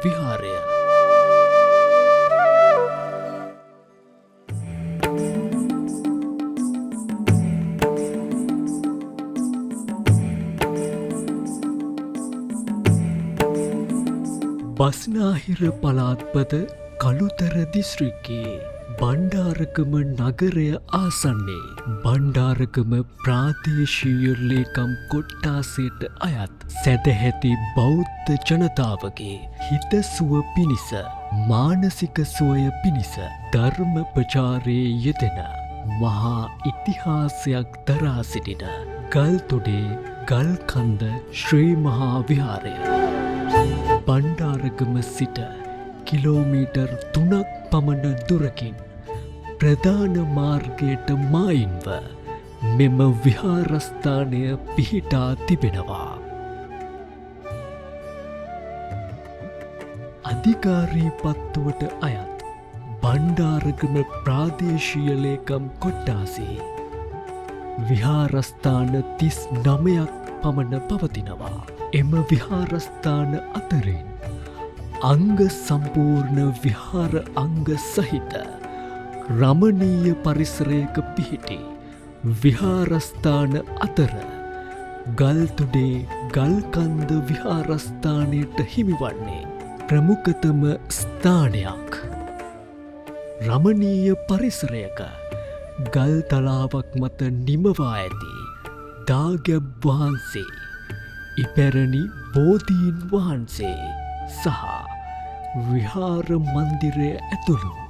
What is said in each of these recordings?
විහාරය. බස්නාහිර පළාත්පත කළුතර දිස්ත්‍රික්කයේ බණ්ඩාරකම නගරය ආසන්නේ බණ්ඩාරකම ප්‍රාදේශීය ලේකම් කොට්ටාසයට අයත් සැදැහැති බෞද්ධ ජනතාවගේ හිතසුව පිණිස මානසික සුවය පිණිස ධර්ම ප්‍රචාරයේ යෙදෙන මහා ඉතිහාසයක් දරා සිටින ගල්තොඩේ ගල්කන්ද ශ්‍රී මහා විහාරය බණ්ඩාරකම සිට කිලෝමීටර් 3ක් පමණ දුරකින් ප්‍රධාන මාර්ගයට මායින්ව මෙම විහාරස්ථානය පිහිටා තිබෙනවා. අධිකාරී පත්තුවට අයත් බණ්ඩාරකම ප්‍රාදේශීය ලේකම් කොට්ටාසේ විහාරස්ථාන 39ක් පමණ පවතිනවා. එම විහාරස්ථාන අතරින් අංග සම්පූර්ණ විහාර අංග සහිත රමණීය පරිසරයක පිහිටි විහාරස්ථාන අතර ගල්තොඩේ ගල්කන්ද විහාරස්ථානයට හිමිවන්නේ ප්‍රමුඛතම ස්ථානයක්. රමණීය පරිසරයක ගල් තලාවක් මත නිමවා ඇති දාගැබ් වහන්සේ, ඉපැරණි බෝධීන් වහන්සේ සහ විහාර මන්දිරය ඇතුළු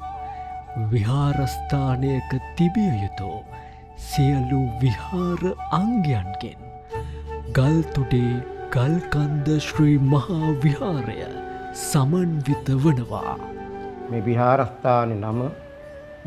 විහාරස්ථානයක තිබිය යුතු සියලු විහාර අංගයන්ගෙන් ගල්තොඩේ ගල්කන්ද ශ්‍රී මහා විහාරය සමන්විත වනවා. මේ විහාරස්ථාන නම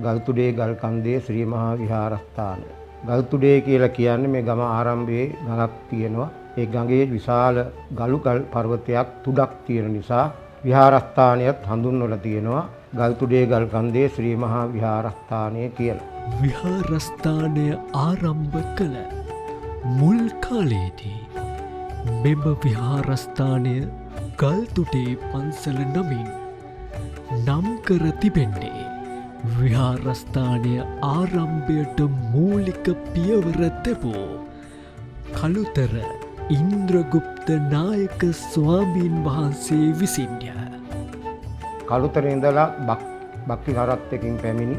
ගල්තොඩේ ගල්කන්දේ ශ්‍රී මහා විහාරස්ථාන. ගල්තොඩේ කියලා කියන්නේ මේ ගම ආරම්භයේ ගඟක් තියෙනවා. ඒ ගඟේ විශාල ගල් පර්වතයක් තුඩක් තියෙන නිසා විහාරස්ථානයත් හඳුන්වලා තියෙනවා ගල්තොඩේ ගල්කන්දේ ශ්‍රී මහා විහාරස්ථානය කියලා. විහාරස්ථානය ආරම්භ කළ මුල් කාලයේදී මෙම විහාරස්ථානය ගල්තොටේ පන්සල නමින් නම් කර තිබෙන්නේ විහාරස්ථානය ආරම්භයට මූලික පියවර තැබූ කළුතර ඉන්ද්‍රගුප්ත නායක ස්වාමීන් වහන්සේ විසින්ය. කළුතර ඉඳලා භක්ති නරත්තකින් පැමිණි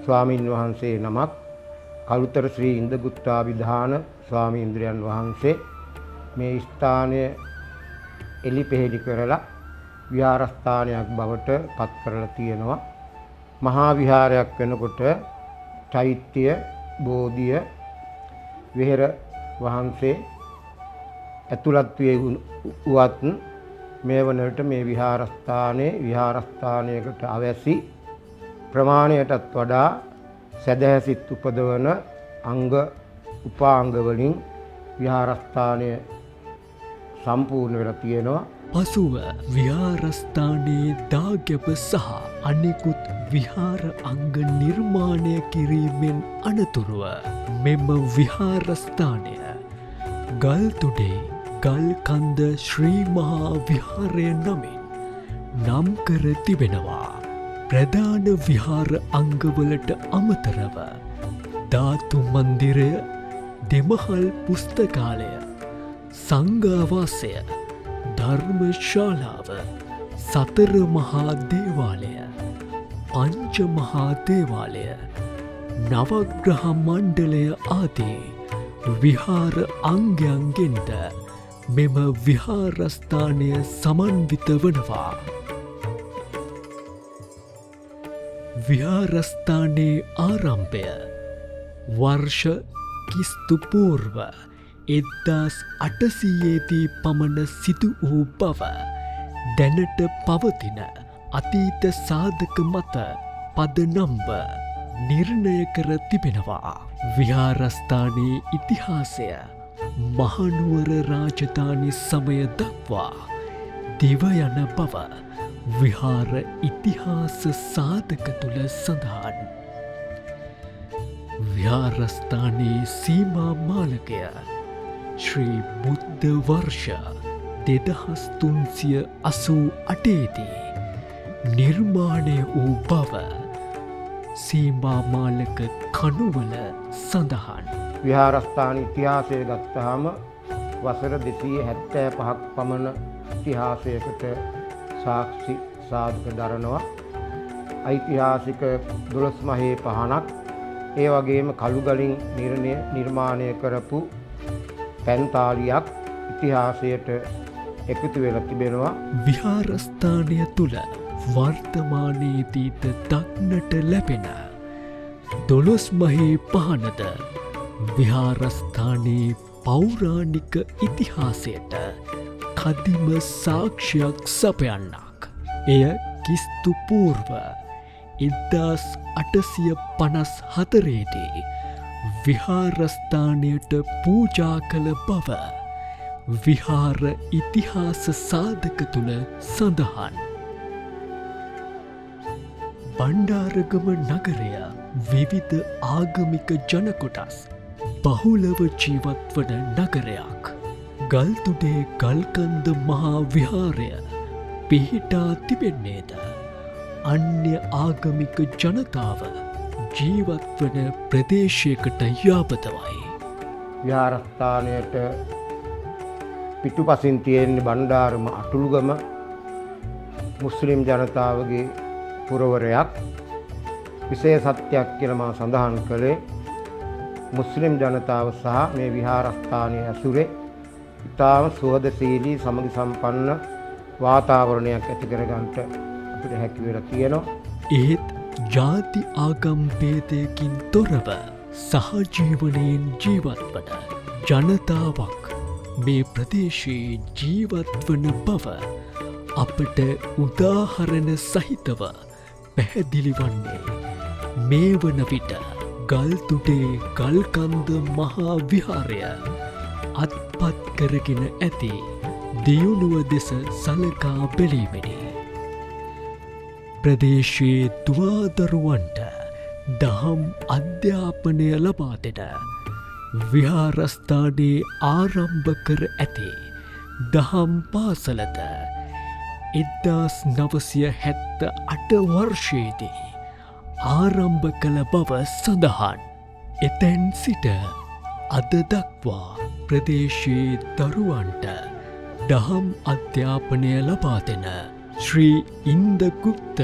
ස්වාමීන් වහන්සේ නමක් කළුතර ශ්‍රී ඉන්ද්‍රගුප්තාභිධාන ස්වාමීන්ද්‍රයන් වහන්සේ මේ ස්ථානය එලිපෙහෙලි කරලා විහාරස්ථානයක් බවට පත් කරලා තියෙනවා. මහා විහාරයක් වෙනකොට චෛත්‍ය, බෝධිය, විහෙර වහන්සේ ඇතුළත් වුවත් මේ වනට මේ විහාරස්ථානයකට අවැසි ප්‍රමාණයටත් වඩා සැදැහැසිත් උපදවන අංග උපාංග වලින් විහාරස්ථානය සම්පූර්ණ වෙලා තියෙනවා. පසුව විහාරස්ථානයේ දාගැබ සහ අනෙකුත් විහාර අංග නිර්මාණය කිරීමෙන් අනතුරුව මෙම විහාරස්ථානය ගල්තොඩේ ගල්කන්ද ශ්‍රී මහා විහාරය නමින් නම් කර තිබෙනවා. ප්‍රධාන විහාර අංගවලට අමතරව ධාතු මන්දිරය, දෙමහල් පුස්තකාලය, සංඝාවාසය, ධර්මශාලාව, සතර මහා දේවාලය, පංච මහා දේවාලය, නවග්‍රහ මණ්ඩලය ආදී විහාර අංගයන්ගෙන්ද මෙම විහාරස්ථානය සමන්විත වනවා. විහාරස්ථානයේ ආරම්භය වර්ෂ කිස්තු පූර්ව 1800දී පමණ සිදු වූ බව දැනට පවතින අතීත සාධක මත පදනම්ව නිර්ණය කර තිබෙනවා. විහාරස්ථානයේ ඉතිහාසය මහනුවර රාජධානි සමය දක්වා දිව යන බව විහාර ඉතිහාස සාධක තුළ සඳහන්. විහාරස්ථානයේ සීමා මාලකය ශ්‍රී බුද්ධ වර්ෂ 2388දී නිර්මාණය වූ බව සීමාමාලක කණුවල සඳහන්. විහාරස්ථාන ඉතිහාසය ගත්තාම වසර 275ක් පමණ ඉතිහාසයකට සාක්ෂි සාධක දරනවා. ඓතිහාසික 12 මහේ පහනක් ඒ වගේම කළුගලින් නිර්මාණය කරපු පැන්තාලියක් ඉතිහාසයට එකතු වෙලා තිබෙනවා. විහාරස්ථානය තුළ වර්තමානයේදීද දක්නට ලැබෙන 12 මහේ පහනද විහාරස්ථානයේ පෞරාණික ඉතිහාසයට කදිම සාක්ෂියක් සපයන්නක්. එය කිස්තු පූර්ව 1854දී විහාරස්ථානයට පූජා කළ බව විහාර ඉතිහාස සාධක තුළ සඳහන්. බණ්ඩාරගම නගරය විවිධ ආගමික ජනකොටස් බහුලව ජීවත් වන නගරයක්. ගල්තුඩේ ගල්කන්ද මහා විහාරය පිහිටා තිබෙන්නේද අන්‍ය ආගමික ජනතාව ජීවත් වන ප්‍රදේශයකට යාපතවයි. විහාරස්ථානයට පිටුපසින් තියෙන බණ්ඩාරම අටුළුගම මුස්ලිම් ජනතාවගේ පුරවරයක්. විශේෂත්වයක් කියලා මා සඳහන් කළේ මුස්ලිම් ජනතාව සහ මේ විහාරස්ථානයේ ඇසුරේ ඉතාම සුවදශීලී සමගි සම්පන්න වාතාවරණයක් ඇති කරගන්නට අපිට හැකි වෙලා තියෙනවා. ඒත් ජාති ආගම් භේදයකින් තොරව සහජීවනයෙන් ජීවත් වන ජනතාවක් මේ ප්‍රදේශයේ ජීවත් වන බව අපට උදාහරණ සහිතව පැහැදිලි වන්නේ මේ වන විට ගල්තුඩේ ගල්කන්ද මහා විහාරය අත්පත් කරගෙන ඇති දියුණුව දෙස සලකා බැලීමෙනි. ප්‍රදේශයේ දුවාදරුවන්ට දහම් අධ්‍යාපනය ලබා දෙන විහාරස්ථානයේ ආරම්භ කර ඇති දහම් පාසලද 1978 වර්ෂයේදී ආරම්භ කළ බව සඳහන්. එතැන් සිට අද දක්වා ප්‍රදේශයේ දරුවන්ට දහම් අධ්‍යාපනය ලබා දෙන ශ්‍රී ඉන්දගුප්ත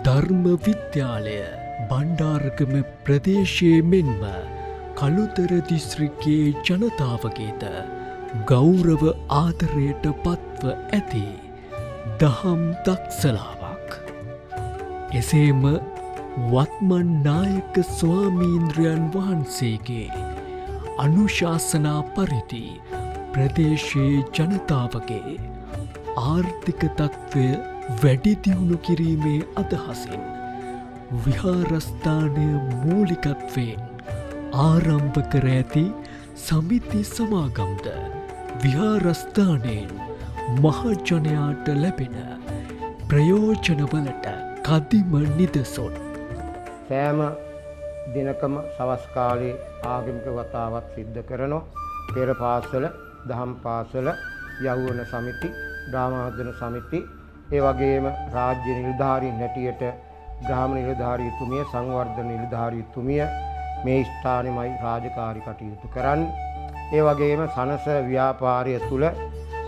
ධර්ම විද්‍යාලය බණ්ඩාරගම ප්‍රදේශයේ මෙන්ම කළුතර දිස්ත්‍රික්කයේ ජනතාවගේද ගෞරව ආදරයට පත්ව ඇති දහම් දක්සලාවක්. එසේම වත්මන් නායක ස්වාමීන්ද්‍රයන් වහන්සේගේ අනුශාසනා පරිදි ප්‍රදේශයේ ජනතාවගේ ආර්ථික තත්ත්වය වැඩි දියුණු කිරීමේ අදහසින් විහාරස්ථානය මූලිකත්වයෙන් ආරම්භ කර ඇති සමිති සමාගම්ද විහාරස්ථානයෙන් මහජනයාට ලැබෙන ප්‍රයෝජනවලට කදිම නිදසොන්. සෑම දිනකම සවස් කාලේ ආගමික වතාවක් සිද්ධ කරනවා. පෙර පාසල, දහම් පාසල, යෞවන සමිති, ග්‍රාමාර්ජන සමිති, ඒ වගේම රාජ්‍ය නිලධාරීන් හැටියට ග්‍රාම නිලධාරීතුමිය, සංවර්ධන නිලධාරීතුමිය මේ ස්ථානෙමයි රාජකාරී කටයුතු කරන්නේ. ඒ වගේම සනස ව්‍යාපාරය තුල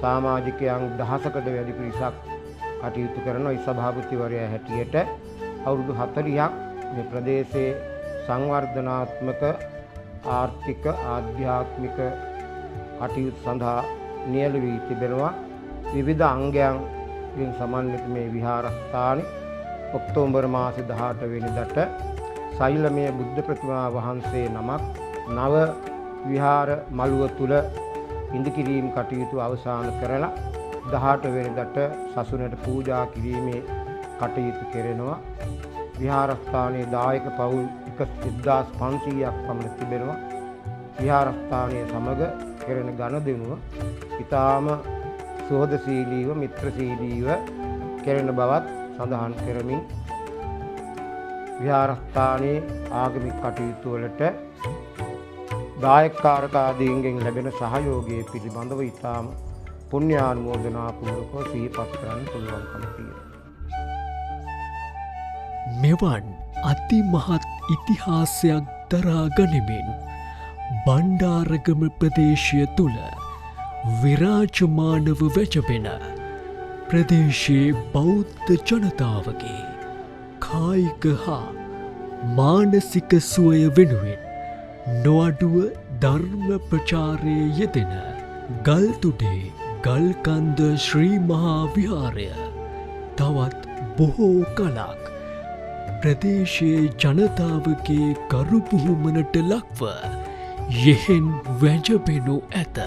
සමාජිකයන් දහසකට වැඩි පිරිසක් කටයුතු කරන සභාපතිවරයා හැටියට අවුරුදු 40ක් මේ ප්‍රදේශයේ සංවර්ධනාත්මක ආර්ථික ආධ්‍යාත්මික කටයුතු සඳහා නියැල වී තිබෙනවා. විවිධ අංගයන්ගෙන් සමන්විත මේ විහාරස්ථානයේ ඔක්තෝබර් මාසේ 18 වෙනිදාට සෛලමය බුද්ධ ප්‍රතිමා වහන්සේ නමක් නව විහාර මළුව තුල ඉඳිකිරීම කටයුතු අවසන් කරලා 18 වෙනිදාට සසුනට පූජා කිරීමේ කටයුතු කෙරෙනවා. විහාරස්ථානයේ දායක පවුල් 1500ක් පමණ තිබෙනවා. විහාරස්ථානයේ සමග කෙරෙන ගනුදෙනුව ඉතාම සුහදශීලීව මිත්‍රශීලීව කෙරෙන බවත් සඳහන් කරමින් විහාරස්ථානයේ ආගමික කටයුතු වලට දායකකාරක ආදීන්ගෙන් ලැබෙන සහයෝගය පිළිබඳව ඉතාම පුණ්‍යානුමෝදනා පූර්වකව සිහිපත් කරන්න පුළුවන්කම තියෙනවා. මෙවන් අතිමහත් ඉතිහාසයක් දරා ගනිමින් බණ්ඩාරගම ප්‍රදේශය තුළ විරාජමානව වැජබෙන ප්‍රදේශයේ බෞද්ධ ජනතාවගේ කායික හා මානසික සුවය වෙනුවෙන් නොඅඩුව ධර්ම ප්‍රචාරයේ යෙදෙන ගල්තුඩේ ගල්කන්ද ශ්‍රී මහා විහාරය තවත් බොහෝ කලක් ප්‍රදේශයේ ජනතාවගේ ගරුපුහුමනට ලක්ව යෙහෙන් වැජබෙනු ඇත.